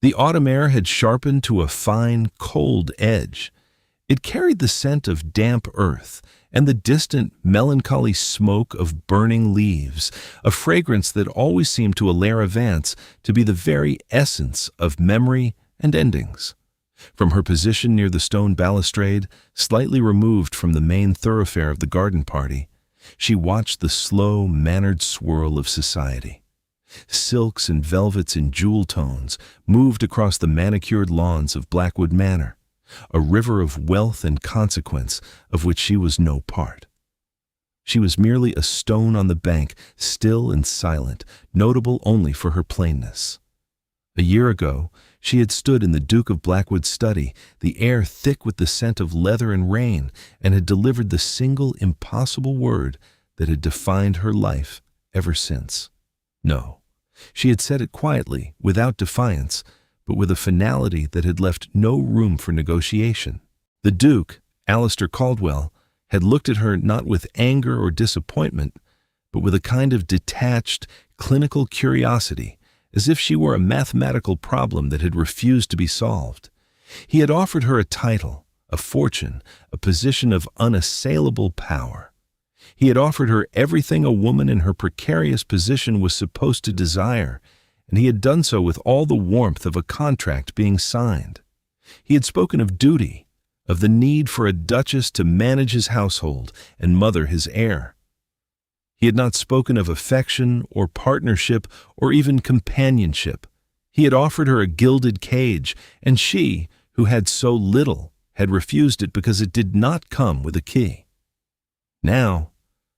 The autumn air had sharpened to a fine, cold edge. It carried the scent of damp earth and the distant, melancholy smoke of burning leaves, a fragrance that always seemed to Alara Vance to be the very essence of memory and endings. From her position near the stone balustrade, slightly removed from the main thoroughfare of the garden party, she watched the slow, mannered swirl of society. Silks and velvets in jewel tones moved across the manicured lawns of Blackwood Manor, a river of wealth and consequence of which she was no part. She was merely a stone on the bank, still and silent, notable only for her plainness. A year ago, she had stood in the Duke of Blackwood's study, the air thick with the scent of leather and rain, and had delivered the single impossible word that had defined her life ever since. No. She had said it quietly, without defiance, but with a finality that had left no room for negotiation. The Duke, Alistair Caldwell, had looked at her not with anger or disappointment, but with a kind of detached, clinical curiosity, as if she were a mathematical problem that had refused to be solved. He had offered her a title, a fortune, a position of unassailable power. He had offered her everything a woman in her precarious position was supposed to desire, and he had done so with all the warmth of a contract being signed. He had spoken of duty, of the need for a duchess to manage his household and mother his heir. He had not spoken of affection or partnership or even companionship. He had offered her a gilded cage, and she, who had so little, had refused it because it did not come with a key. Now,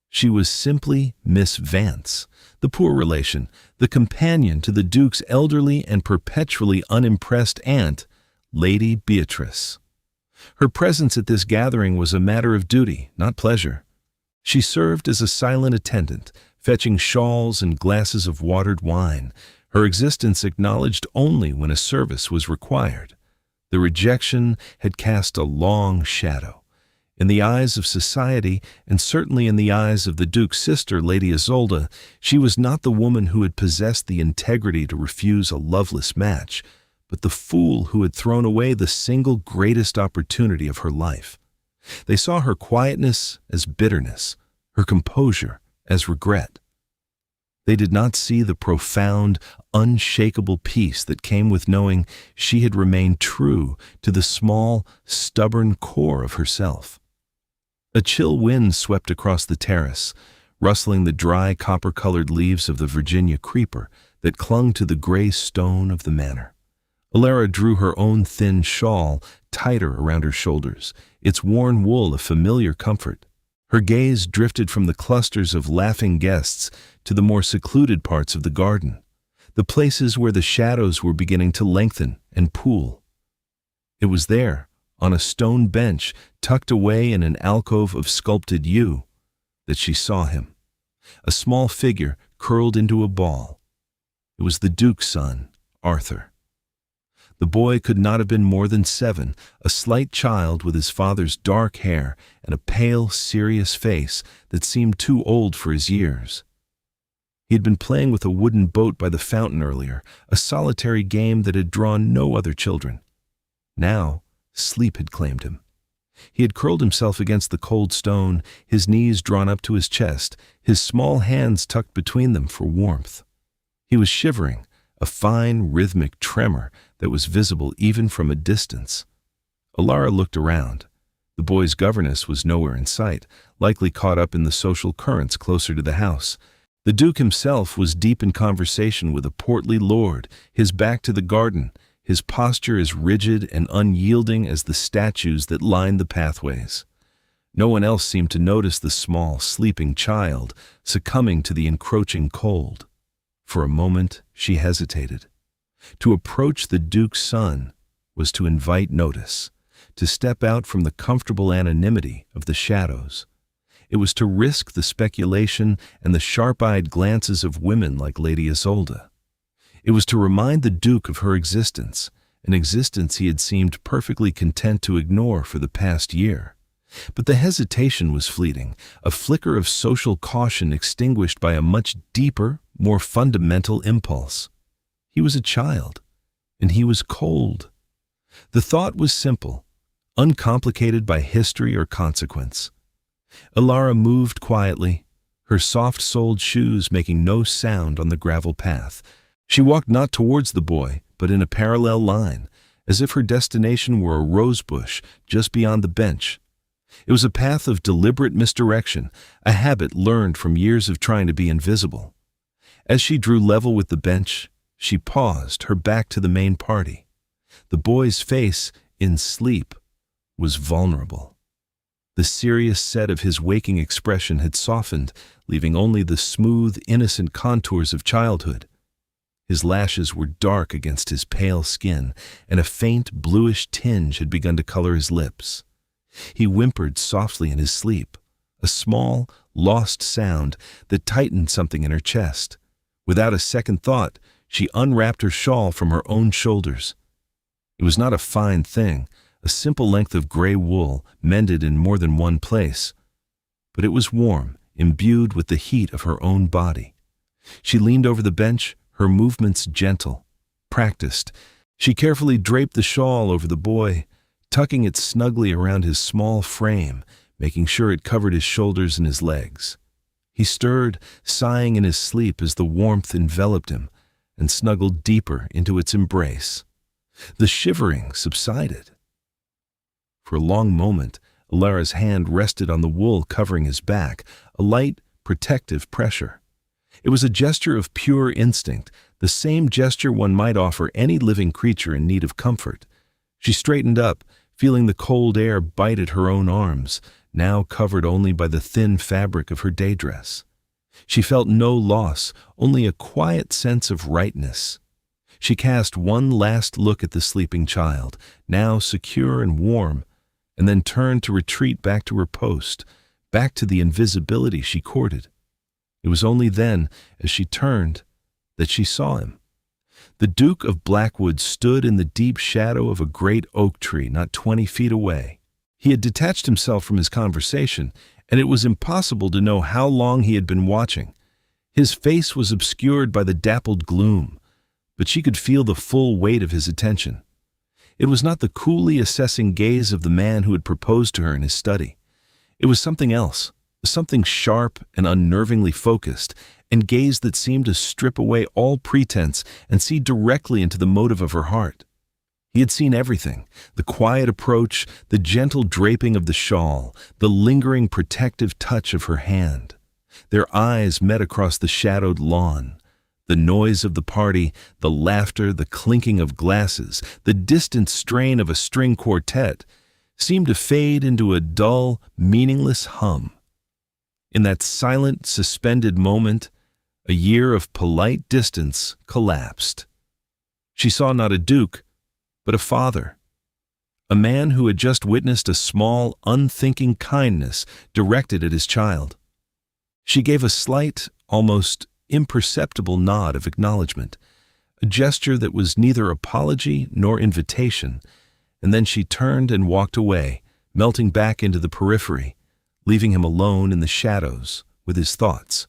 she was simply Miss Vance, the poor relation, the companion to the Duke's elderly and perpetually unimpressed aunt, Lady Beatrice. Her presence at this gathering was a matter of duty, not pleasure. She served as a silent attendant, fetching shawls and glasses of watered wine, her existence acknowledged only when a service was required. The rejection had cast a long shadow. In the eyes of society, and certainly in the eyes of the Duke's sister, Lady Isolde, she was not the woman who had possessed the integrity to refuse a loveless match, but the fool who had thrown away the single greatest opportunity of her life. They saw her quietness as bitterness, her composure as regret. They did not see the profound, unshakable peace that came with knowing she had remained true to the small, stubborn core of herself. A chill wind swept across the terrace, rustling the dry copper-colored leaves of the Virginia creeper that clung to the gray stone of the manor. Alara drew her own thin shawl tighter around her shoulders, its worn wool a familiar comfort. Her gaze drifted from the clusters of laughing guests to the more secluded parts of the garden, the places where the shadows were beginning to lengthen and pool. It was there, on a stone bench tucked away in an alcove of sculpted yew, that she saw him, a small figure curled into a ball. It was the Duke's son, Arthur. The boy could not have been more than 7, a slight child with his father's dark hair and a pale, serious face that seemed too old for his years. He had been playing with a wooden boat by the fountain earlier, a solitary game that had drawn no other children. Now, sleep had claimed him. He had curled himself against the cold stone, his knees drawn up to his chest, his small hands tucked between them for warmth. He was shivering, a fine, rhythmic tremor that was visible even from a distance. Alara looked around. The boy's governess was nowhere in sight, likely caught up in the social currents closer to the house. The Duke himself was deep in conversation with a portly lord, his back to the garden, his posture as rigid and unyielding as the statues that lined the pathways. No one else seemed to notice the small, sleeping child succumbing to the encroaching cold. For a moment, she hesitated. To approach the Duke's son was to invite notice, to step out from the comfortable anonymity of the shadows. It was to risk the speculation and the sharp-eyed glances of women like Lady Isolde. It was to remind the Duke of her existence, an existence he had seemed perfectly content to ignore for the past year. But the hesitation was fleeting, a flicker of social caution extinguished by a much deeper, more fundamental impulse. He was a child. and he was cold. The thought was simple, uncomplicated by history or consequence. Ilara moved quietly, her soft-soled shoes making no sound on the gravel path. She walked not towards the boy, but in a parallel line, as if her destination were a rosebush just beyond the bench. It was a path of deliberate misdirection, a habit learned from years of trying to be invisible. As she drew level with the bench, she paused, her back to the main party. The boy's face, in sleep, was vulnerable. The serious set of his waking expression had softened, leaving only the smooth, innocent contours of childhood. His lashes were dark against his pale skin, and a faint, bluish tinge had begun to color his lips. He whimpered softly in his sleep, a small, lost sound that tightened something in her chest. Without a second thought, she unwrapped her shawl from her own shoulders. It was not a fine thing, a simple length of gray wool mended in more than one place. But it was warm, imbued with the heat of her own body. She leaned over the bench, her movements gentle, practiced. She carefully draped the shawl over the boy, tucking it snugly around his small frame, making sure it covered his shoulders and his legs. He stirred, sighing in his sleep as the warmth enveloped him and snuggled deeper into its embrace. The shivering subsided. For a long moment, Ilara's hand rested on the wool covering his back, a light, protective pressure. It was a gesture of pure instinct, the same gesture one might offer any living creature in need of comfort. She straightened up, feeling the cold air bite at her own arms, now covered only by the thin fabric of her day dress. She felt no loss, only a quiet sense of rightness. She cast one last look at the sleeping child, now secure and warm, and then turned to retreat back to her post, back to the invisibility she courted. It was only then, as she turned, that she saw him. The Duke of Blackwood stood in the deep shadow of a great oak tree not 20 feet away. He had detached himself from his conversation, and it was impossible to know how long he had been watching. His face was obscured by the dappled gloom, but she could feel the full weight of his attention. It was not the coolly assessing gaze of the man who had proposed to her in his study. It was something else, something sharp and unnervingly focused, and gaze that seemed to strip away all pretense and see directly into the motive of her heart. He had seen everything, the quiet approach, the gentle draping of the shawl, the lingering protective touch of her hand. Their eyes met across the shadowed lawn. The noise of the party, the laughter, the clinking of glasses, the distant strain of a string quartet seemed to fade into a dull, meaningless hum. In that silent, suspended moment, a year of polite distance collapsed. She saw not a duke, but a father, a man who had just witnessed a small, unthinking kindness directed at his child. She gave a slight, almost imperceptible nod of acknowledgement, a gesture that was neither apology nor invitation, and then she turned and walked away, melting back into the periphery, leaving him alone in the shadows with his thoughts.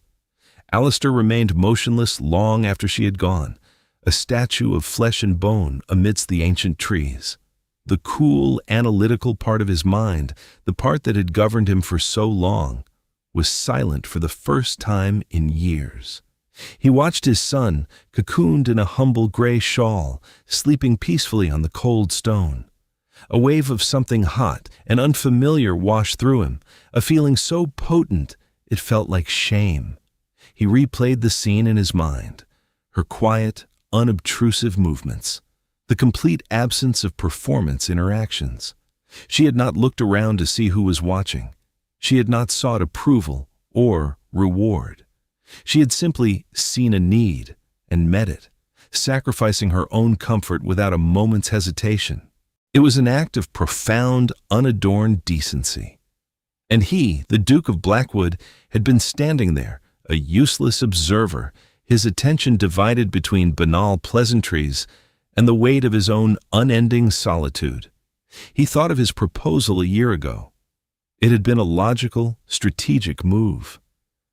Alistair remained motionless long after she had gone, a statue of flesh and bone amidst the ancient trees. The cool, analytical part of his mind, the part that had governed him for so long, was silent for the first time in years. He watched his son, cocooned in a humble gray shawl, sleeping peacefully on the cold stone. A wave of something hot and unfamiliar washed through him, a feeling so potent it felt like shame. He replayed the scene in his mind, her quiet, unobtrusive movements, the complete absence of performance in her actions. She had not looked around to see who was watching. She had not sought approval or reward. She had simply seen a need and met it, sacrificing her own comfort without a moment's hesitation. It was an act of profound, unadorned decency. And he, the Duke of Blackwood, had been standing there, a useless observer, his attention divided between banal pleasantries and the weight of his own unending solitude. He thought of his proposal a year ago. It had been a logical, strategic move.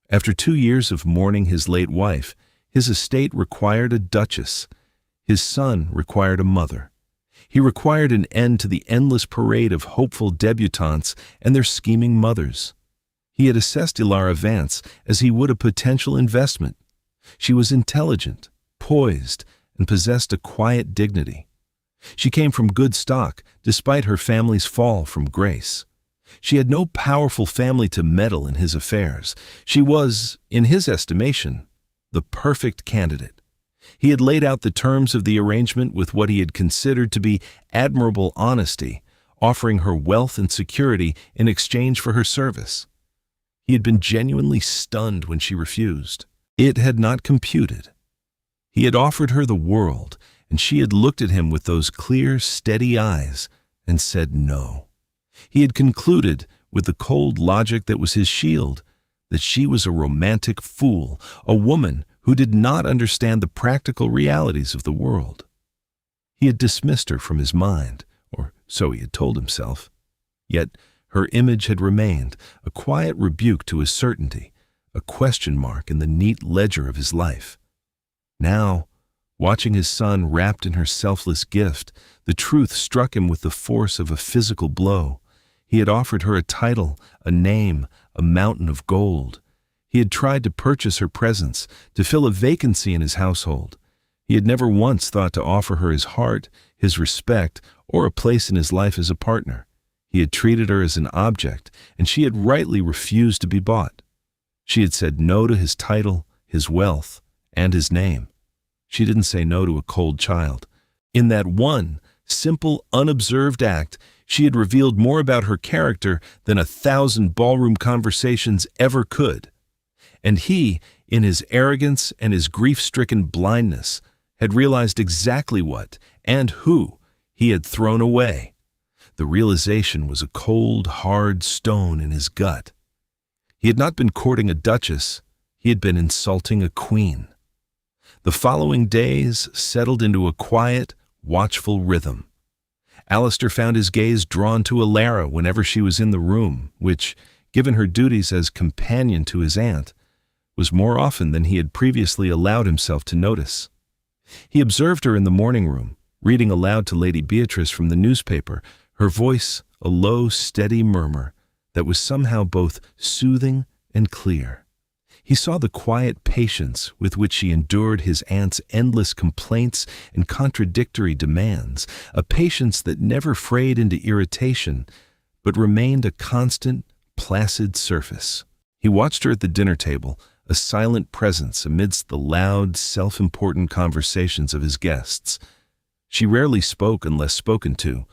After 2 years of mourning his late wife, his estate required a duchess. His son required a mother. He required an end to the endless parade of hopeful debutantes and their scheming mothers. He had assessed Ilara Vance as he would a potential investment. She was intelligent, poised, and possessed a quiet dignity. She came from good stock, despite her family's fall from grace. She had no powerful family to meddle in his affairs. She was, in his estimation, the perfect candidate. He had laid out the terms of the arrangement with what he had considered to be admirable honesty, offering her wealth and security in exchange for her service. He had been genuinely stunned when she refused. It had not computed. He had offered her the world, and she had looked at him with those clear, steady eyes and said no. He had concluded, with the cold logic that was his shield, that she was a romantic fool, a woman who did not understand the practical realities of the world. He had dismissed her from his mind, or so he had told himself. Yet her image had remained, a quiet rebuke to his certainty, a question mark in the neat ledger of his life. Now, watching his son wrapped in her selfless gift, the truth struck him with the force of a physical blow. He had offered her a title, a name, a mountain of gold. He had tried to purchase her presence, to fill a vacancy in his household. He had never once thought to offer her his heart, his respect, or a place in his life as a partner. He had treated her as an object, and she had rightly refused to be bought. She had said no to his title, his wealth, and his name. She didn't say no to a cold child. In that one, simple, unobserved act, she had revealed more about her character than 1,000 ballroom conversations ever could. And he, in his arrogance and his grief-stricken blindness, had realized exactly what, and who, he had thrown away. The realization was a cold, hard stone in his gut. He had not been courting a duchess, he had been insulting a queen. The following days settled into a quiet, watchful rhythm. Alistair found his gaze drawn to Ilara whenever she was in the room, which, given her duties as companion to his aunt, was more often than he had previously allowed himself to notice. He observed her in the morning room, reading aloud to Lady Beatrice from the newspaper, her voice a low, steady murmur that was somehow both soothing and clear. He saw the quiet patience with which she endured his aunt's endless complaints and contradictory demands, a patience that never frayed into irritation, but remained a constant, placid surface. He watched her at the dinner table, a silent presence amidst the loud, self-important conversations of his guests. She rarely spoke unless spoken to,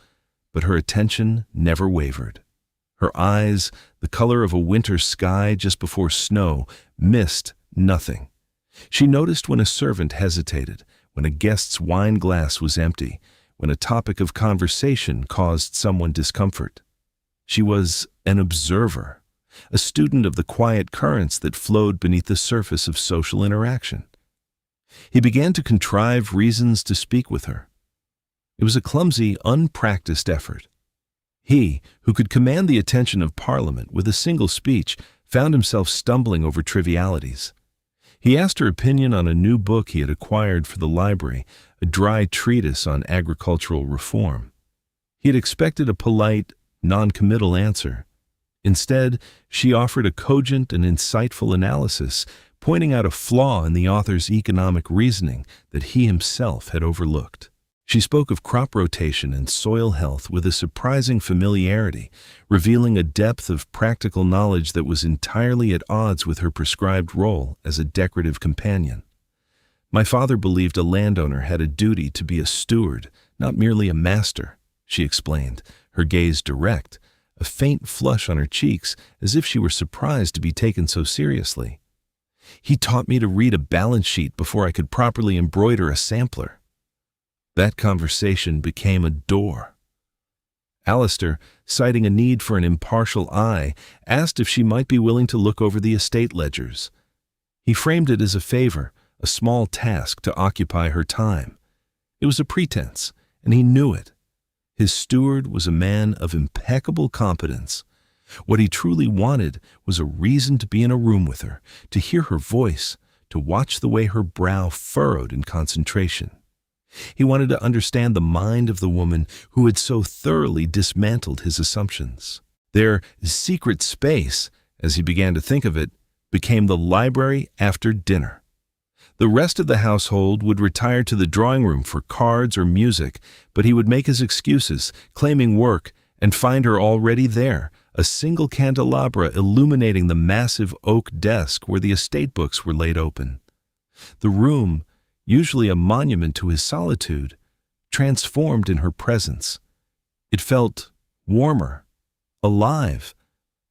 but her attention never wavered. Her eyes, the color of a winter sky just before snow, missed nothing. She noticed when a servant hesitated, when a guest's wine glass was empty, when a topic of conversation caused someone discomfort. She was an observer, a student of the quiet currents that flowed beneath the surface of social interaction. He began to contrive reasons to speak with her. It was a clumsy, unpracticed effort. He, who could command the attention of Parliament with a single speech, found himself stumbling over trivialities. He asked her opinion on a new book he had acquired for the library, a dry treatise on agricultural reform. He had expected a polite, non-committal answer. Instead, she offered a cogent and insightful analysis, pointing out a flaw in the author's economic reasoning that he himself had overlooked. She spoke of crop rotation and soil health with a surprising familiarity, revealing a depth of practical knowledge that was entirely at odds with her prescribed role as a decorative companion. My father believed a landowner had a duty to be a steward, not merely a master, she explained, her gaze direct, a faint flush on her cheeks as if she were surprised to be taken so seriously. He taught me to read a balance sheet before I could properly embroider a sampler. That conversation became a door. Alistair, citing a need for an impartial eye, asked if she might be willing to look over the estate ledgers. He framed it as a favor, a small task to occupy her time. It was a pretense, and he knew it. His steward was a man of impeccable competence. What he truly wanted was a reason to be in a room with her, to hear her voice, to watch the way her brow furrowed in concentration. He wanted to understand the mind of the woman who had so thoroughly dismantled his assumptions. Their secret space, as he began to think of it, became the library after dinner. The rest of the household would retire to the drawing room for cards or music, but he would make his excuses, claiming work, and find her already there, a single candelabra illuminating the massive oak desk where the estate books were laid open. The room, usually a monument to his solitude, transformed in her presence. It felt warmer, alive.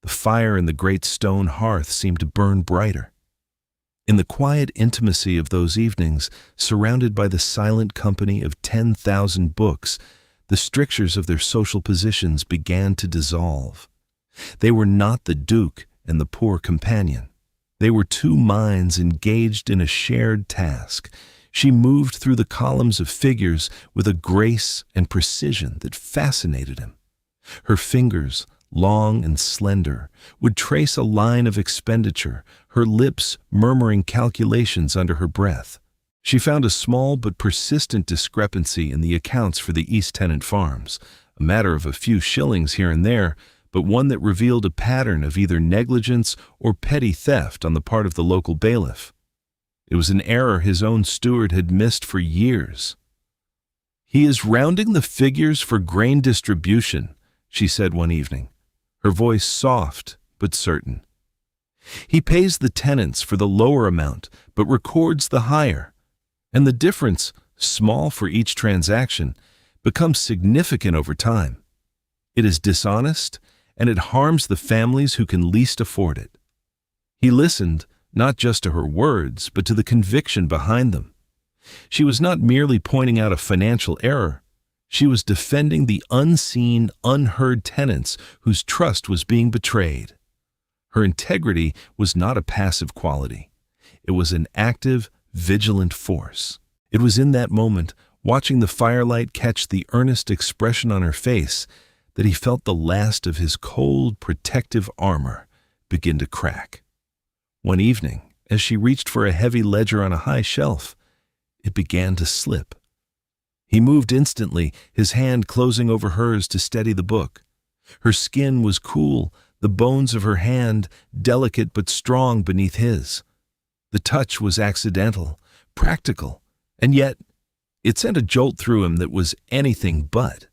The fire in the great stone hearth seemed to burn brighter. In the quiet intimacy of those evenings, surrounded by the silent company of 10,000 books, the strictures of their social positions began to dissolve. They were not the duke and the poor companion. They were two minds engaged in a shared task. She moved through the columns of figures with a grace and precision that fascinated him. Her fingers, long and slender, would trace a line of expenditure, her lips murmuring calculations under her breath. She found a small but persistent discrepancy in the accounts for the East Tenant farms, a matter of a few shillings here and there, but one that revealed a pattern of either negligence or petty theft on the part of the local bailiff. It was an error his own steward had missed for years. "He is rounding the figures for grain distribution," she said one evening, her voice soft but certain. "He pays the tenants for the lower amount, but records the higher, and the difference, small for each transaction, becomes significant over time. It is dishonest, and it harms the families who can least afford it." He listened, not just to her words, but to the conviction behind them. She was not merely pointing out a financial error. She was defending the unseen, unheard tenants whose trust was being betrayed. Her integrity was not a passive quality. It was an active, vigilant force. It was in that moment, watching the firelight catch the earnest expression on her face, that he felt the last of his cold, protective armor begin to crack. One evening, as she reached for a heavy ledger on a high shelf, it began to slip. He moved instantly, his hand closing over hers to steady the book. Her skin was cool, the bones of her hand delicate but strong beneath his. The touch was accidental, practical, and yet it sent a jolt through him that was anything but.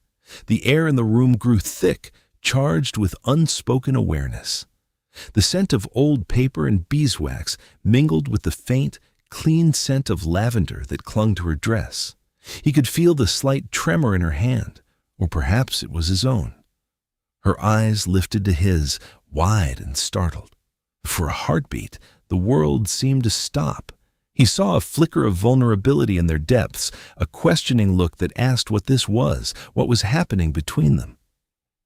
The air in the room grew thick, charged with unspoken awareness. The scent of old paper and beeswax mingled with the faint, clean scent of lavender that clung to her dress. He could feel the slight tremor in her hand, or perhaps it was his own. Her eyes lifted to his, wide and startled. For a heartbeat, the world seemed to stop. He saw a flicker of vulnerability in their depths, a questioning look that asked what this was, what was happening between them.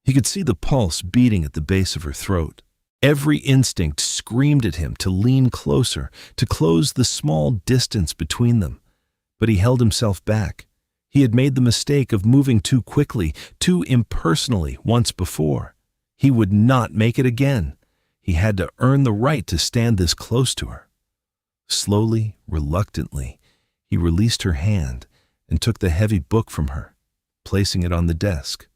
He could see the pulse beating at the base of her throat. Every instinct screamed at him to lean closer, to close the small distance between them. But he held himself back. He had made the mistake of moving too quickly, too impersonally once before. He would not make it again. He had to earn the right to stand this close to her. Slowly, reluctantly, he released her hand and took the heavy book from her, placing it on the desk.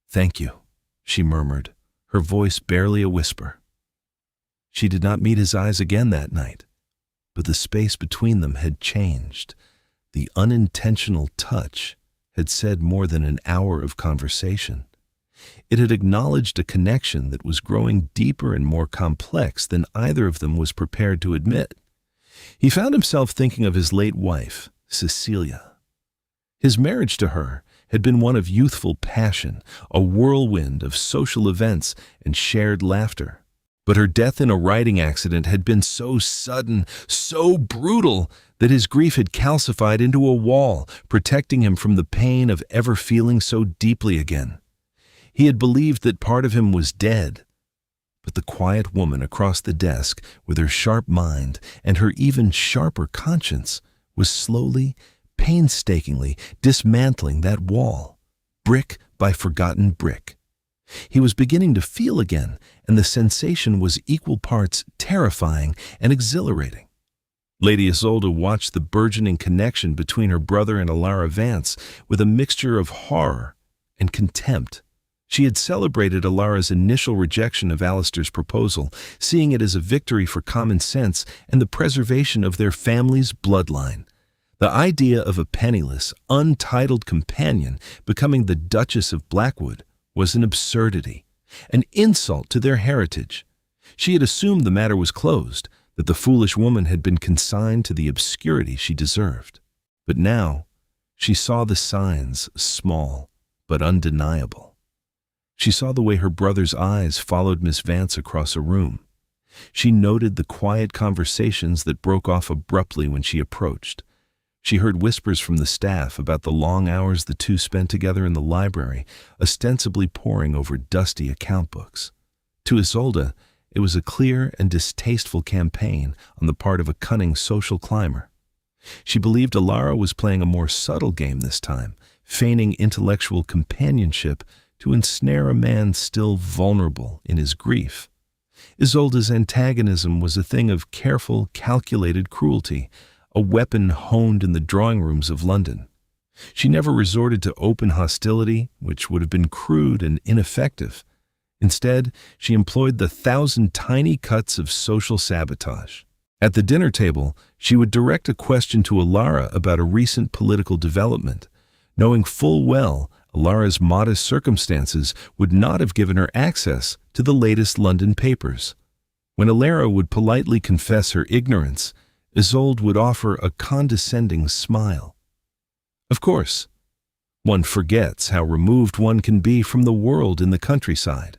"Thank you," she murmured, her voice barely a whisper. She did not meet his eyes again that night, but the space between them had changed. The unintentional touch had said more than an hour of conversation. It had acknowledged a connection that was growing deeper and more complex than either of them was prepared to admit. He found himself thinking of his late wife, Cecilia. His marriage to her had been one of youthful passion, a whirlwind of social events and shared laughter. But her death in a riding accident had been so sudden, so brutal, that his grief had calcified into a wall, protecting him from the pain of ever feeling so deeply again. He had believed that part of him was dead, but the quiet woman across the desk, with her sharp mind and her even sharper conscience, was slowly, painstakingly dismantling that wall, brick by forgotten brick. He was beginning to feel again, and the sensation was equal parts terrifying and exhilarating. Lady Isolde watched the burgeoning connection between her brother and Alara Vance with a mixture of horror and contempt. She had celebrated Alara's initial rejection of Alistair's proposal, seeing it as a victory for common sense and the preservation of their family's bloodline. The idea of a penniless, untitled companion becoming the Duchess of Blackwood was an absurdity, an insult to their heritage. She had assumed the matter was closed, that the foolish woman had been consigned to the obscurity she deserved. But now, she saw the signs, small but undeniable. She saw the way her brother's eyes followed Miss Vance across a room. She noted the quiet conversations that broke off abruptly when she approached. She heard whispers from the staff about the long hours the two spent together in the library, ostensibly poring over dusty account books. To Isolde, it was a clear and distasteful campaign on the part of a cunning social climber. She believed Alara was playing a more subtle game this time, feigning intellectual companionship to ensnare a man still vulnerable in his grief. Isolde's antagonism was a thing of careful, calculated cruelty, a weapon honed in the drawing rooms of London. She never resorted to open hostility, which would have been crude and ineffective. Instead, she employed the 1,000 tiny cuts of social sabotage. At the dinner table, she would direct a question to Alara about a recent political development, knowing full well Alara's modest circumstances would not have given her access to the latest London papers. When Alara would politely confess her ignorance, Isolde would offer a condescending smile. Of course, one forgets how removed one can be from the world in the countryside.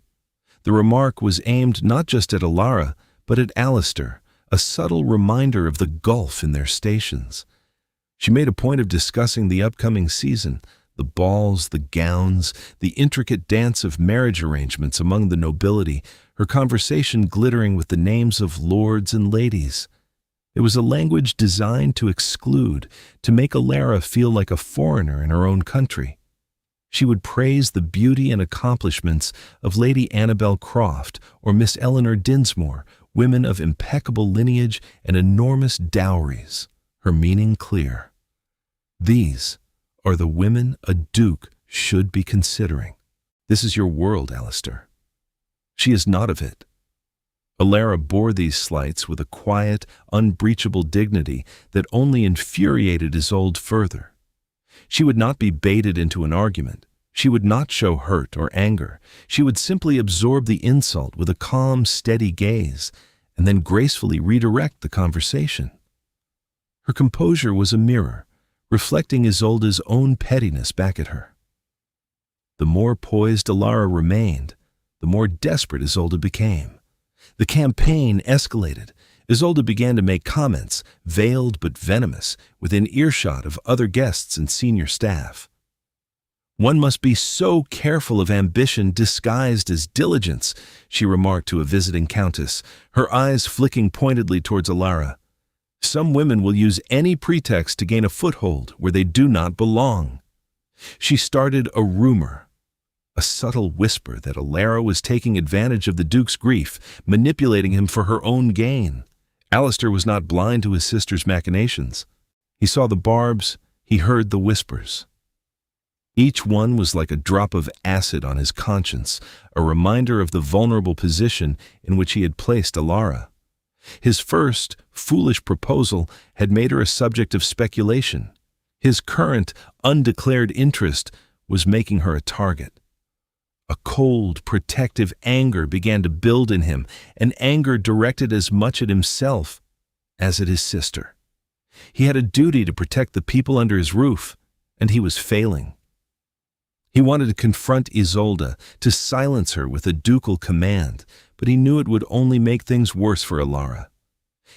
The remark was aimed not just at Alara, but at Alistair, a subtle reminder of the gulf in their stations. She made a point of discussing the upcoming season, the balls, the gowns, the intricate dance of marriage arrangements among the nobility, her conversation glittering with the names of lords and ladies. It was a language designed to exclude, to make Alara feel like a foreigner in her own country. She would praise the beauty and accomplishments of Lady Annabel Croft or Miss Eleanor Dinsmore, women of impeccable lineage and enormous dowries, her meaning clear. These are the women a duke should be considering. This is your world, Alistair. She is not of it. Alara bore these slights with a quiet, unbreachable dignity that only infuriated Isolde further. She would not be baited into an argument. She would not show hurt or anger. She would simply absorb the insult with a calm, steady gaze, and then gracefully redirect the conversation. Her composure was a mirror, reflecting Isolde's own pettiness back at her. The more poised Alara remained, the more desperate Isolde became. The campaign escalated. Isolde began to make comments, veiled but venomous, within earshot of other guests and senior staff. "One must be so careful of ambition disguised as diligence," she remarked to a visiting countess, her eyes flicking pointedly towards Alara. "Some women will use any pretext to gain a foothold where they do not belong." She started a rumor, a subtle whisper that Alara was taking advantage of the Duke's grief, manipulating him for her own gain. Alistair was not blind to his sister's machinations. He saw the barbs, he heard the whispers. Each one was like a drop of acid on his conscience, a reminder of the vulnerable position in which he had placed Alara. His first, foolish proposal had made her a subject of speculation. His current, undeclared interest was making her a target. A cold, protective anger began to build in him, an anger directed as much at himself as at his sister. He had a duty to protect the people under his roof, and he was failing. He wanted to confront Isolde, to silence her with a ducal command, but he knew it would only make things worse for Alara.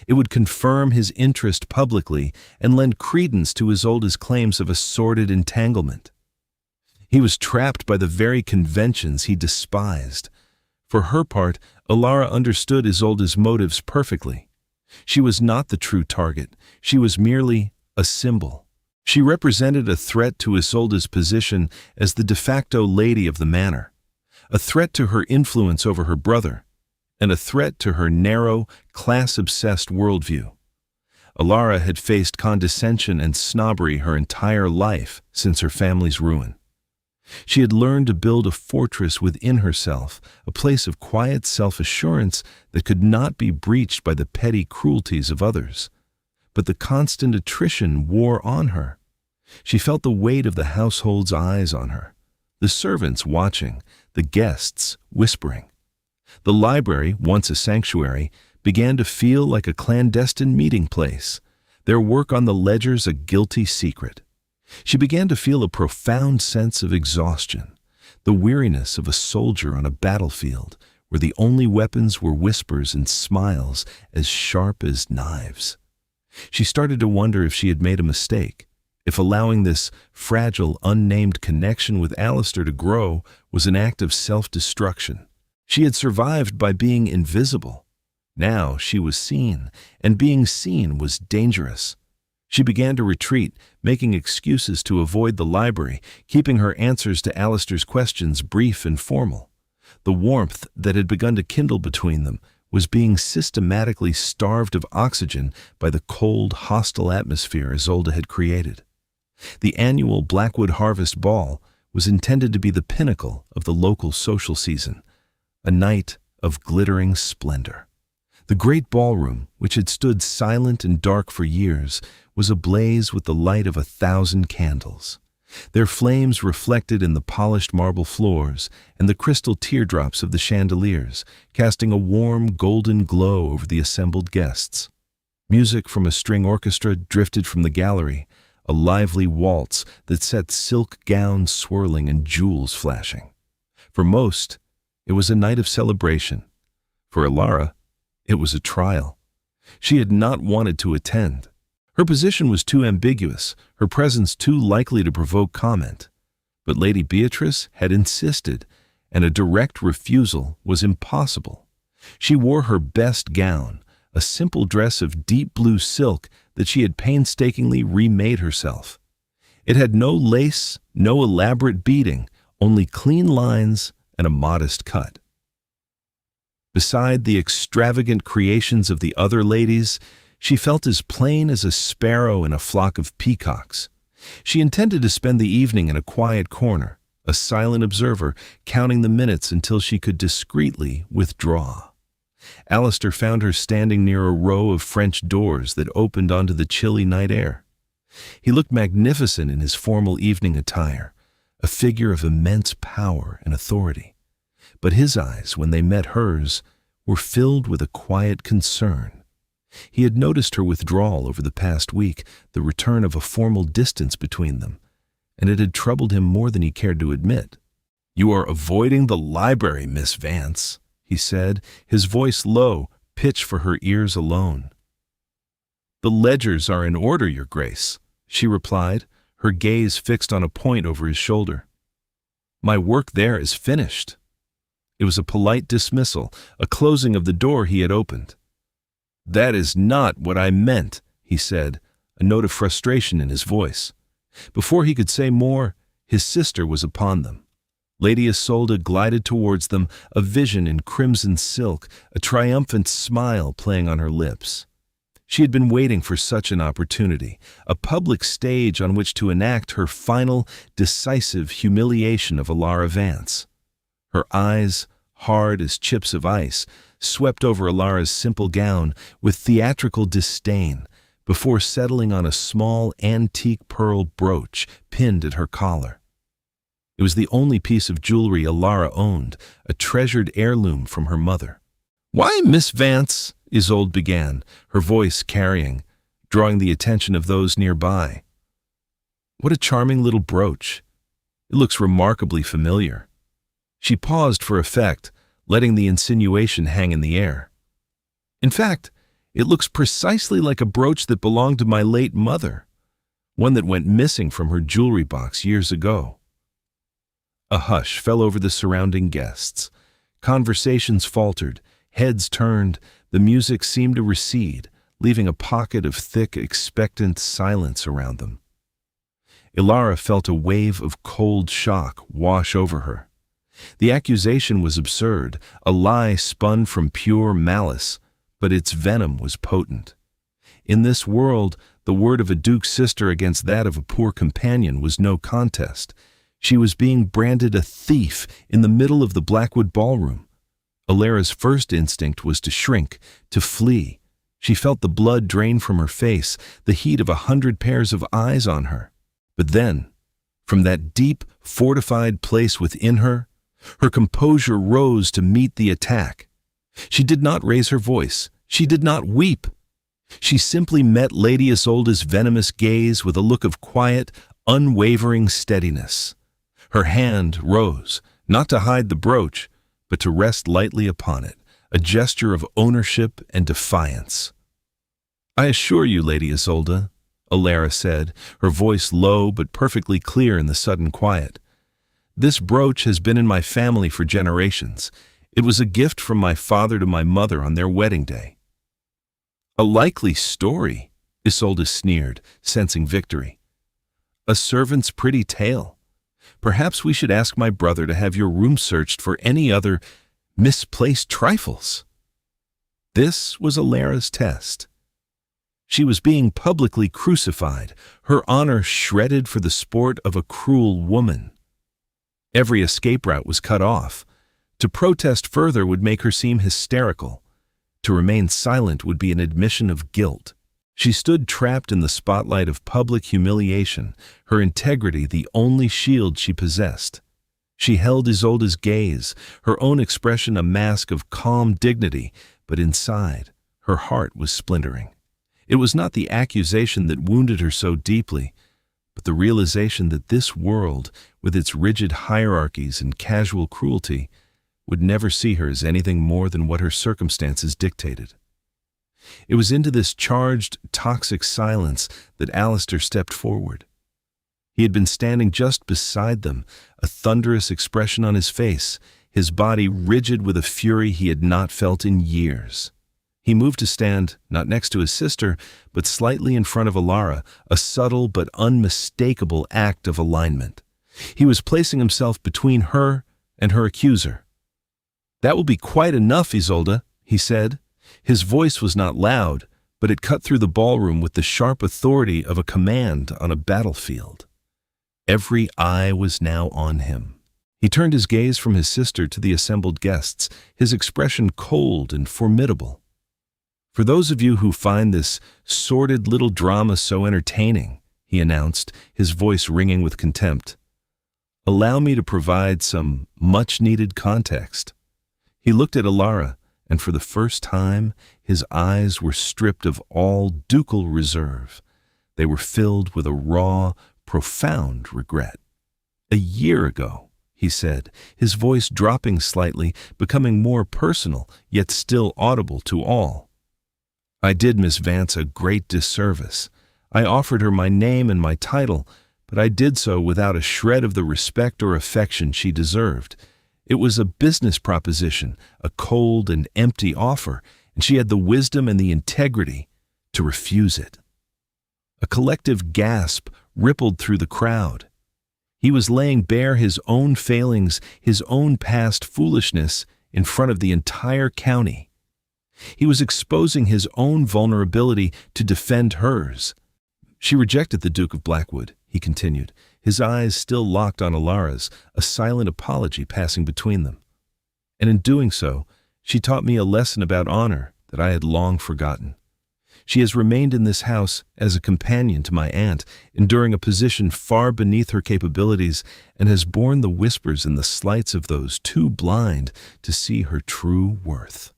It would confirm his interest publicly and lend credence to Isolde's claims of a sordid entanglement. He was trapped by the very conventions he despised. For her part, Alara understood Isolde's motives perfectly. She was not the true target. She was merely a symbol. She represented a threat to Isolde's position as the de facto lady of the manor, a threat to her influence over her brother, and a threat to her narrow, class-obsessed worldview. Alara had faced condescension and snobbery her entire life since her family's ruin. She had learned to build a fortress within herself, a place of quiet self-assurance that could not be breached by the petty cruelties of others. But the constant attrition wore on her. She felt the weight of the household's eyes on her, the servants watching, the guests whispering. The library, once a sanctuary, began to feel like a clandestine meeting place, their work on the ledgers a guilty secret. She began to feel a profound sense of exhaustion, the weariness of a soldier on a battlefield where the only weapons were whispers and smiles as sharp as knives. She started to wonder if she had made a mistake, if allowing this fragile, unnamed connection with Alistair to grow was an act of self-destruction. She had survived by being invisible. Now she was seen, and being seen was dangerous. She began to retreat, making excuses to avoid the library, keeping her answers to Alistair's questions brief and formal. The warmth that had begun to kindle between them was being systematically starved of oxygen by the cold, hostile atmosphere Isolde had created. The annual Blackwood Harvest Ball was intended to be the pinnacle of the local social season, a night of glittering splendor. The great ballroom, which had stood silent and dark for years, was ablaze with the light of 1,000 candles. Their flames reflected in the polished marble floors and the crystal teardrops of the chandeliers, casting a warm, golden glow over the assembled guests. Music from a string orchestra drifted from the gallery, a lively waltz that set silk gowns swirling and jewels flashing. For most, it was a night of celebration. For Alara, it was a trial. She had not wanted to attend. Her position was too ambiguous, her presence too likely to provoke comment. But Lady Beatrice had insisted, and a direct refusal was impossible. She wore her best gown, a simple dress of deep blue silk that she had painstakingly remade herself. It had no lace, no elaborate beading, only clean lines and a modest cut. Beside the extravagant creations of the other ladies, she felt as plain as a sparrow in a flock of peacocks. She intended to spend the evening in a quiet corner, a silent observer, counting the minutes until she could discreetly withdraw. Alistair found her standing near a row of French doors that opened onto the chilly night air. He looked magnificent in his formal evening attire, a figure of immense power and authority. But his eyes, when they met hers, were filled with a quiet concern. He had noticed her withdrawal over the past week, the return of a formal distance between them, and it had troubled him more than he cared to admit. "You are avoiding the library, Miss Vance," he said, his voice low, pitched for her ears alone. "The ledgers are in order, Your Grace," she replied, her gaze fixed on a point over his shoulder. "My work there is finished." It was a polite dismissal, a closing of the door he had opened. "That is not what I meant," he said, a note of frustration in his voice. Before he could say more, his sister was upon them. Lady Isolde glided towards them, a vision in crimson silk, a triumphant smile playing on her lips. She had been waiting for such an opportunity, a public stage on which to enact her final, decisive humiliation of Alara Vance. Her eyes, hard as chips of ice, swept over Alara's simple gown with theatrical disdain before settling on a small antique pearl brooch pinned at her collar. It was the only piece of jewelry Alara owned, a treasured heirloom from her mother. "Why, Miss Vance," Isolde began, her voice carrying, drawing the attention of those nearby. "What a charming little brooch. It looks remarkably familiar." She paused for effect, letting the insinuation hang in the air. "In fact, it looks precisely like a brooch that belonged to my late mother, one that went missing from her jewelry box years ago." A hush fell over the surrounding guests. Conversations faltered, heads turned, the music seemed to recede, leaving a pocket of thick, expectant silence around them. Alara felt a wave of cold shock wash over her. The accusation was absurd, a lie spun from pure malice, but its venom was potent. In this world, the word of a duke's sister against that of a poor companion was no contest. She was being branded a thief in the middle of the Blackwood ballroom. Alara's first instinct was to shrink, to flee. She felt the blood drain from her face, the heat of 100 pairs of eyes on her. But then, from that deep, fortified place within her, her composure rose to meet the attack. She did not raise her voice. She did not weep. She simply met Lady Isolda's venomous gaze with a look of quiet, unwavering steadiness. Her hand rose, not to hide the brooch, but to rest lightly upon it, a gesture of ownership and defiance. "I assure you, Lady Isolde," Alara said, her voice low but perfectly clear in the sudden quiet, "this brooch has been in my family for generations. It was a gift from my father to my mother on their wedding day." "A likely story," Isolde sneered, sensing victory. "A servant's pretty tale. Perhaps we should ask my brother to have your room searched for any other misplaced trifles." This was Alara's test. She was being publicly crucified, her honor shredded for the sport of a cruel woman. Every escape route was cut off. To protest further would make her seem hysterical. To remain silent would be an admission of guilt. She stood trapped in the spotlight of public humiliation, her integrity the only shield she possessed. She held Isolde's gaze, her own expression a mask of calm dignity, but inside, her heart was splintering. It was not the accusation that wounded her so deeply, but the realization that this world, with its rigid hierarchies and casual cruelty, would never see her as anything more than what her circumstances dictated. It was into this charged, toxic silence that Alistair stepped forward. He had been standing just beside them, a thunderous expression on his face, his body rigid with a fury he had not felt in years. He moved to stand, not next to his sister, but slightly in front of Alara, a subtle but unmistakable act of alignment. He was placing himself between her and her accuser. "That will be quite enough, Isolde," he said. His voice was not loud, but it cut through the ballroom with the sharp authority of a command on a battlefield. Every eye was now on him. He turned his gaze from his sister to the assembled guests, his expression cold and formidable. "For those of you who find this sordid little drama so entertaining," he announced, his voice ringing with contempt, "allow me to provide some much-needed context." He looked at Alara, and for the first time, his eyes were stripped of all ducal reserve. They were filled with a raw, profound regret. "A year ago," he said, his voice dropping slightly, becoming more personal, yet still audible to all, "I did Miss Vance a great disservice. I offered her my name and my title, but I did so without a shred of the respect or affection she deserved. It was a business proposition, a cold and empty offer, and she had the wisdom and the integrity to refuse it." A collective gasp rippled through the crowd. He was laying bare his own failings, his own past foolishness, in front of the entire county. He was exposing his own vulnerability to defend hers. "She rejected the Duke of Blackwood," he continued, his eyes still locked on Alara's, a silent apology passing between them. "And in doing so, she taught me a lesson about honor that I had long forgotten. She has remained in this house as a companion to my aunt, enduring a position far beneath her capabilities, and has borne the whispers and the slights of those too blind to see her true worth."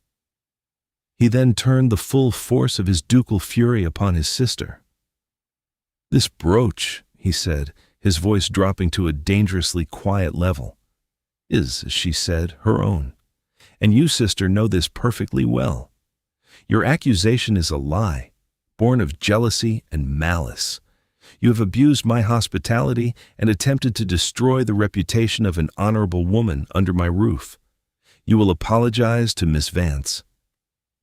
He then turned the full force of his ducal fury upon his sister. "This brooch," he said, his voice dropping to a dangerously quiet level, "is, as she said, her own. And you, sister, know this perfectly well. Your accusation is a lie, born of jealousy and malice. You have abused my hospitality and attempted to destroy the reputation of an honorable woman under my roof. You will apologize to Miss Vance."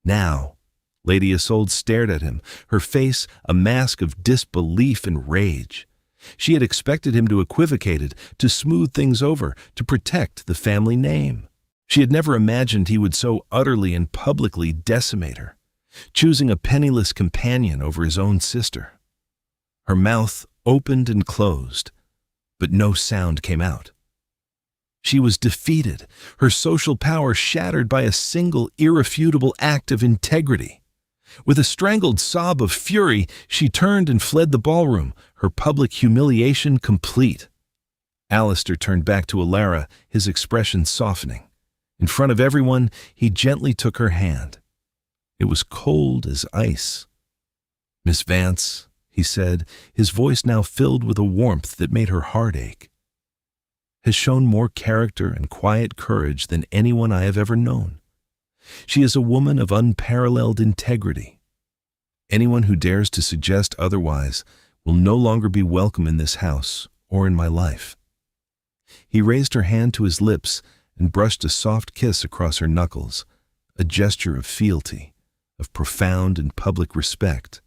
"Now," Lady Isolde stared at him, her face a mask of disbelief and rage. She had expected him to equivocate it, to smooth things over, to protect the family name. She had never imagined he would so utterly and publicly decimate her. choosing a penniless companion over his own sister. Her mouth opened and closed, but no sound came out. She was defeated, her social power shattered by a single irrefutable act of integrity. With a strangled sob of fury, she turned and fled the ballroom, her public humiliation complete. Alistair turned back to Alara, his expression softening. In front of everyone, he gently took her hand. It was cold as ice. "Miss Vance," he said, his voice now filled with a warmth that made her heart ache, "has shown more character and quiet courage than anyone I have ever known. She is a woman of unparalleled integrity. Anyone who dares to suggest otherwise will no longer be welcome in this house or in my life." He raised her hand to his lips and brushed a soft kiss across her knuckles, a gesture of fealty, of profound and public respect.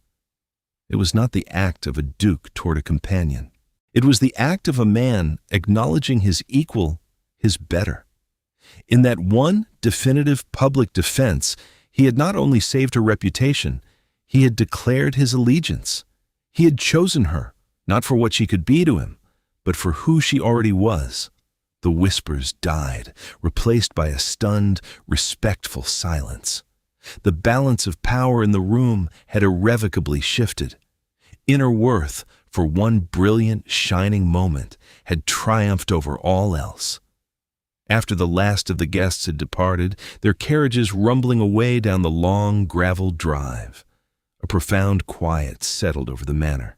It was not the act of a duke toward a companion. It was the act of a man acknowledging his equal, his better. In that one definitive public defense, he had not only saved her reputation, he had declared his allegiance. He had chosen her, not for what she could be to him, but for who she already was. The whispers died, replaced by a stunned, respectful silence. The balance of power in the room had irrevocably shifted. Inner worth, for one brilliant, shining moment, had triumphed over all else. After the last of the guests had departed, their carriages rumbling away down the long, graveled drive, a profound quiet settled over the manor.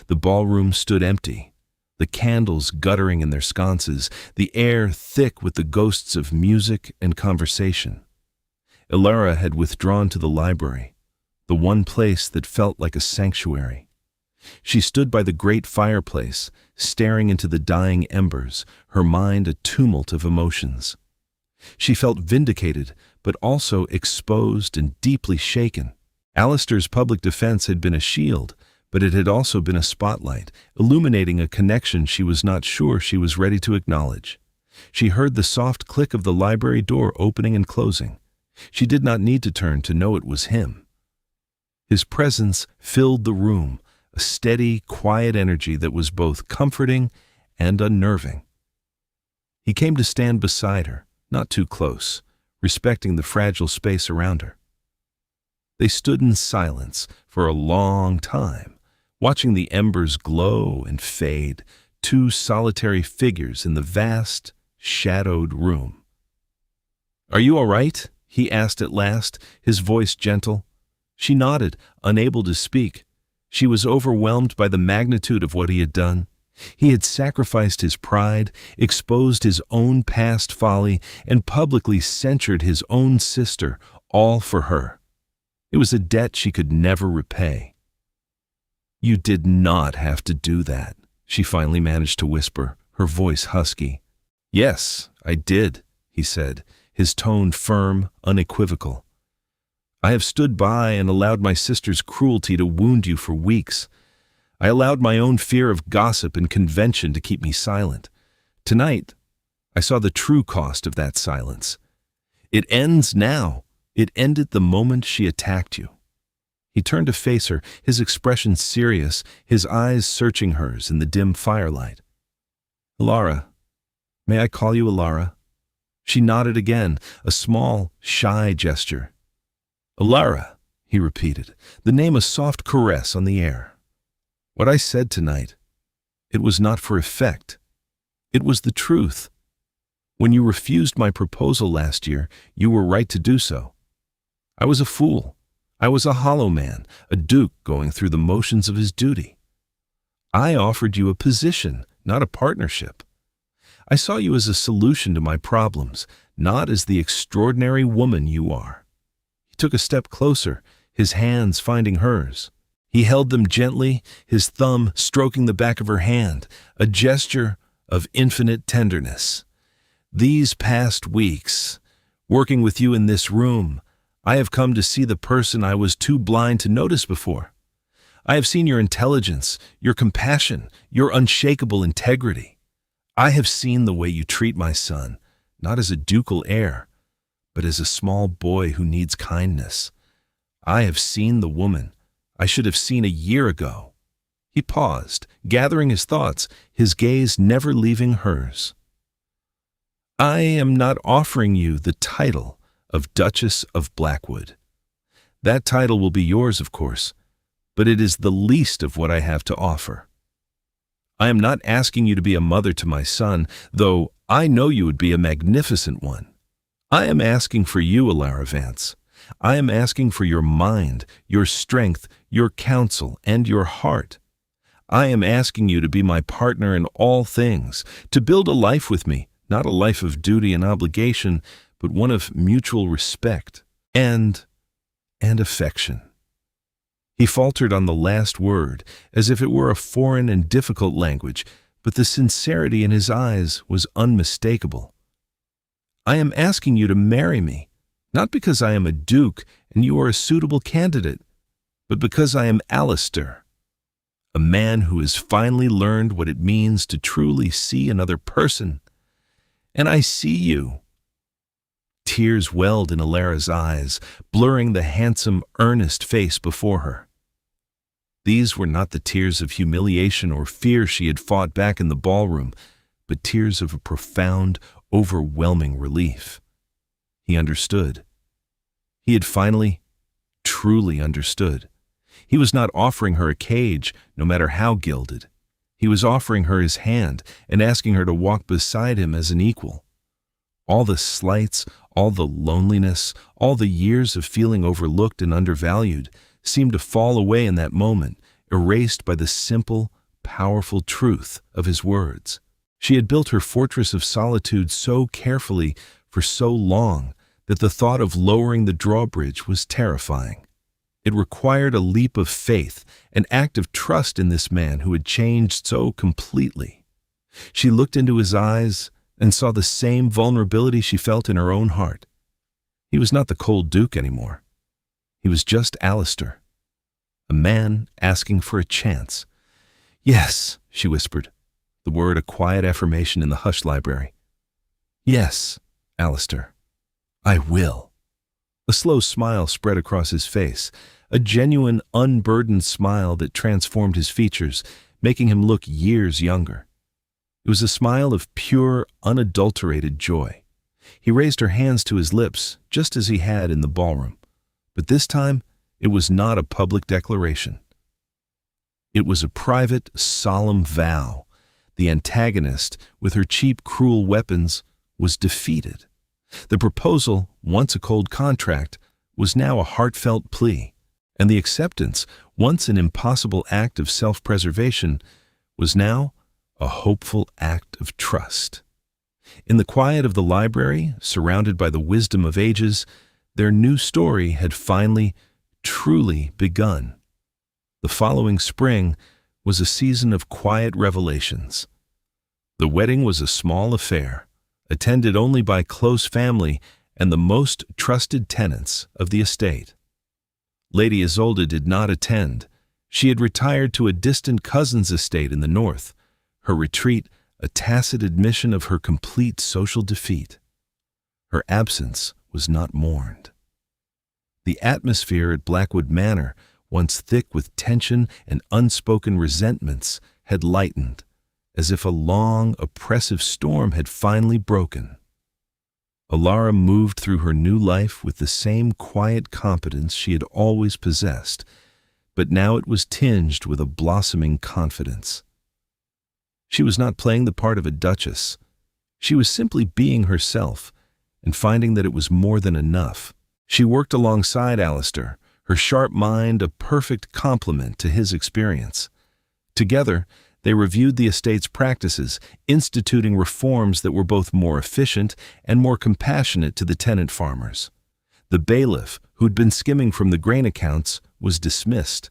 The ballroom stood empty, the candles guttering in their sconces, the air thick with the ghosts of music and conversation. Alara had withdrawn to the library, the one place that felt like a sanctuary. She stood by the great fireplace, staring into the dying embers, her mind a tumult of emotions. She felt vindicated, but also exposed and deeply shaken. Alistair's public defense had been a shield, but it had also been a spotlight, illuminating a connection she was not sure she was ready to acknowledge. She heard the soft click of the library door opening and closing. She did not need to turn to know it was him. His presence filled the room, a steady, quiet energy that was both comforting and unnerving. He came to stand beside her, not too close, respecting the fragile space around her. They stood in silence for a long time, watching the embers glow and fade, two solitary figures in the vast, shadowed room. "Are you all right?" he asked at last, his voice gentle. She nodded, unable to speak. She was overwhelmed by the magnitude of what he had done. He had sacrificed his pride, exposed his own past folly, and publicly censured his own sister, all for her. It was a debt she could never repay. "You did not have to do that," she finally managed to whisper, her voice husky. "Yes, I did," he said, his tone firm, unequivocal. "I have stood by and allowed my sister's cruelty to wound you for weeks. I allowed my own fear of gossip and convention to keep me silent. Tonight, I saw the true cost of that silence. It ends now. It ended the moment she attacked you." He turned to face her, his expression serious, his eyes searching hers in the dim firelight. "Alara, may I call you Alara?" She nodded again, a small, shy gesture. "Alara," he repeated, the name a soft caress on the air. "What I said tonight, it was not for effect. It was the truth. When you refused my proposal last year, you were right to do so. I was a fool. I was a hollow man, a duke going through the motions of his duty. I offered you a position, not a partnership. I saw you as a solution to my problems, not as the extraordinary woman you are." He took a step closer, his hands finding hers. He held them gently, his thumb stroking the back of her hand, a gesture of infinite tenderness. "These past weeks, working with you in this room, I have come to see the person I was too blind to notice before. I have seen your intelligence, your compassion, your unshakable integrity. I have seen the way you treat my son, not as a ducal heir, but as a small boy who needs kindness. I have seen the woman I should have seen a year ago. He paused, gathering his thoughts, his gaze never leaving hers. I am not offering you the title of Duchess of Blackwood. That title will be yours, of course, but it is the least of what I have to offer. I am not asking you to be a mother to my son, though I know you would be a magnificent one. I am asking for you, Alara Vance. I am asking for your mind, your strength, your counsel, and your heart. I am asking you to be my partner in all things, to build a life with me, not a life of duty and obligation, but one of mutual respect and affection. He faltered on the last word, as if it were a foreign and difficult language, but the sincerity in his eyes was unmistakable. I am asking you to marry me, not because I am a duke and you are a suitable candidate, but because I am Alistair, a man who has finally learned what it means to truly see another person. And I see you. Tears welled in Alara's eyes, blurring the handsome, earnest face before her. These were not the tears of humiliation or fear she had fought back in the ballroom, but tears of a profound, overwhelming relief. He understood. He had finally, truly understood. He was not offering her a cage, no matter how gilded. He was offering her his hand and asking her to walk beside him as an equal. All the slights, all the loneliness, all the years of feeling overlooked and undervalued seemed to fall away in that moment, erased by the simple, powerful truth of his words. She had built her fortress of solitude so carefully for so long that the thought of lowering the drawbridge was terrifying. It required a leap of faith, an act of trust in this man who had changed so completely. She looked into his eyes and saw the same vulnerability she felt in her own heart. He was not the cold duke anymore. He was just Alistair, a man asking for a chance. Yes, she whispered, the word a quiet affirmation in the hushed library. Yes, Alistair, I will. A slow smile spread across his face, a genuine, unburdened smile that transformed his features, making him look years younger. It was a smile of pure, unadulterated joy. He raised her hands to his lips, just as he had in the ballroom. But this time, it was not a public declaration. It was a private, solemn vow. The antagonist, with her cheap, cruel weapons, was defeated. The proposal, once a cold contract, was now a heartfelt plea, and the acceptance, once an impossible act of self-preservation, was now a hopeful act of trust. In the quiet of the library, surrounded by the wisdom of ages, their new story had finally, truly begun. The following spring was a season of quiet revelations. The wedding was a small affair, attended only by close family and the most trusted tenants of the estate. Lady Isolde did not attend. She had retired to a distant cousin's estate in the north, her retreat a tacit admission of her complete social defeat. Her absence was not mourned. The atmosphere at Blackwood Manor, once thick with tension and unspoken resentments, had lightened, as if a long, oppressive storm had finally broken. Alara moved through her new life with the same quiet competence she had always possessed, but now it was tinged with a blossoming confidence. She was not playing the part of a duchess. She was simply being herself and finding that it was more than enough. She worked alongside Alistair, her sharp mind a perfect complement to his experience. Together, they reviewed the estate's practices, instituting reforms that were both more efficient and more compassionate to the tenant farmers. The bailiff, who'd been skimming from the grain accounts, was dismissed,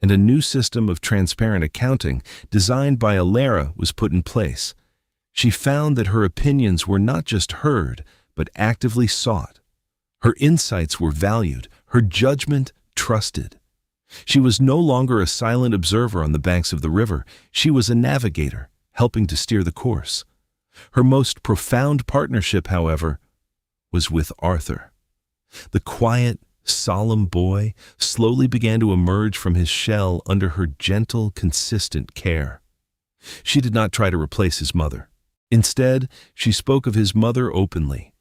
and a new system of transparent accounting, designed by Alara, was put in place. She found that her opinions were not just heard, but actively sought. Her insights were valued, her judgment trusted. She was no longer a silent observer on the banks of the river. She was a navigator, helping to steer the course. Her most profound partnership, however, was with Arthur. The quiet, solemn boy slowly began to emerge from his shell under her gentle, consistent care. She did not try to replace his mother. Instead, she spoke of his mother openly,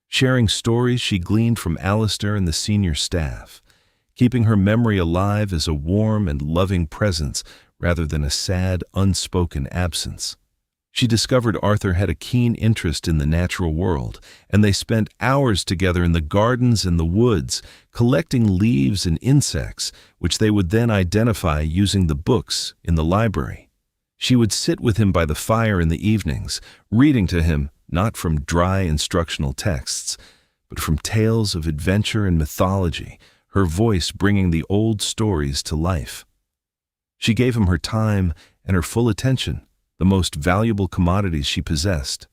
sharing stories she gleaned from Alistair and the senior staff, keeping her memory alive as a warm and loving presence rather than a sad, unspoken absence. She discovered Arthur had a keen interest in the natural world, and they spent hours together in the gardens and the woods, collecting leaves and insects, which they would then identify using the books in the library. She would sit with him by the fire in the evenings, reading to him not from dry instructional texts, but from tales of adventure and mythology, her voice bringing the old stories to life. She gave him her time and her full attention, the most valuable commodities she possessed.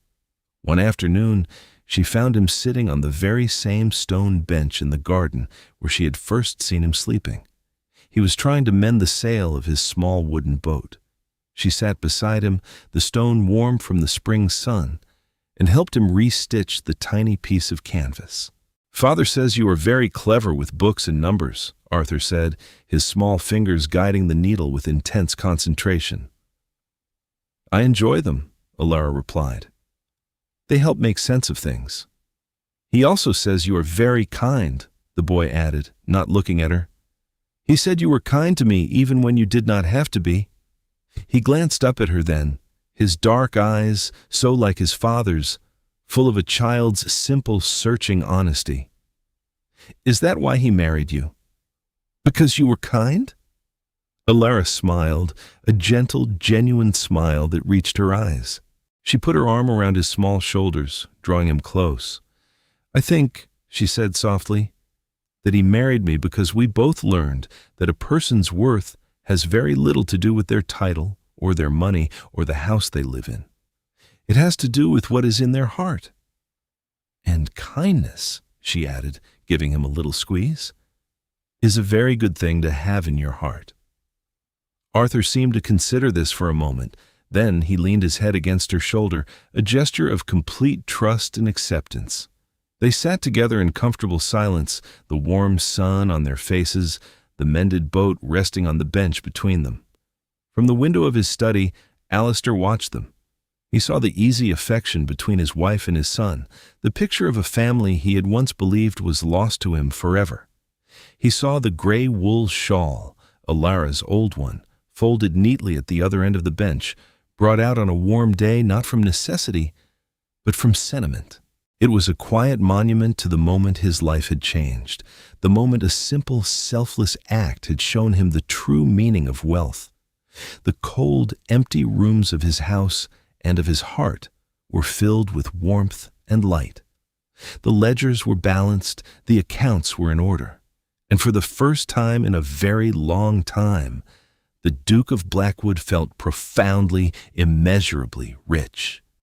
One afternoon, she found him sitting on the very same stone bench in the garden where she had first seen him sleeping. He was trying to mend the sail of his small wooden boat. She sat beside him, the stone warm from the spring sun, and helped him re-stitch the tiny piece of canvas. "Father says you are very clever with books and numbers," Arthur said, his small fingers guiding the needle with intense concentration. "I enjoy them," Alara replied. "They help make sense of things." "He also says you are very kind," the boy added, not looking at her. "He said you were kind to me even when you did not have to be." He glanced up at her then, his dark eyes, so like his father's, full of a child's simple, searching honesty. "Is that why he married you? Because you were kind?" Alara smiled, a gentle, genuine smile that reached her eyes. She put her arm around his small shoulders, drawing him close. "I think," she said softly, "that he married me because we both learned that a person's worth has very little to do with their title or their money or the house they live in. It has to do with what is in their heart. And kindness," she added, giving him a little squeeze, "is a very good thing to have in your heart." Arthur seemed to consider this for a moment. Then he leaned his head against her shoulder, a gesture of complete trust and acceptance. They sat together in comfortable silence, the warm sun on their faces, the mended boat resting on the bench between them. From the window of his study, Alistair watched them. He saw the easy affection between his wife and his son, the picture of a family he had once believed was lost to him forever. He saw the gray wool shawl, Alara's old one, folded neatly at the other end of the bench, brought out on a warm day not from necessity, but from sentiment. It was a quiet monument to the moment his life had changed, the moment a simple, selfless act had shown him the true meaning of wealth. The cold, empty rooms of his house and of his heart were filled with warmth and light. The ledgers were balanced, the accounts were in order, and for the first time in a very long time, the Duke of Blackwood felt profoundly, immeasurably rich.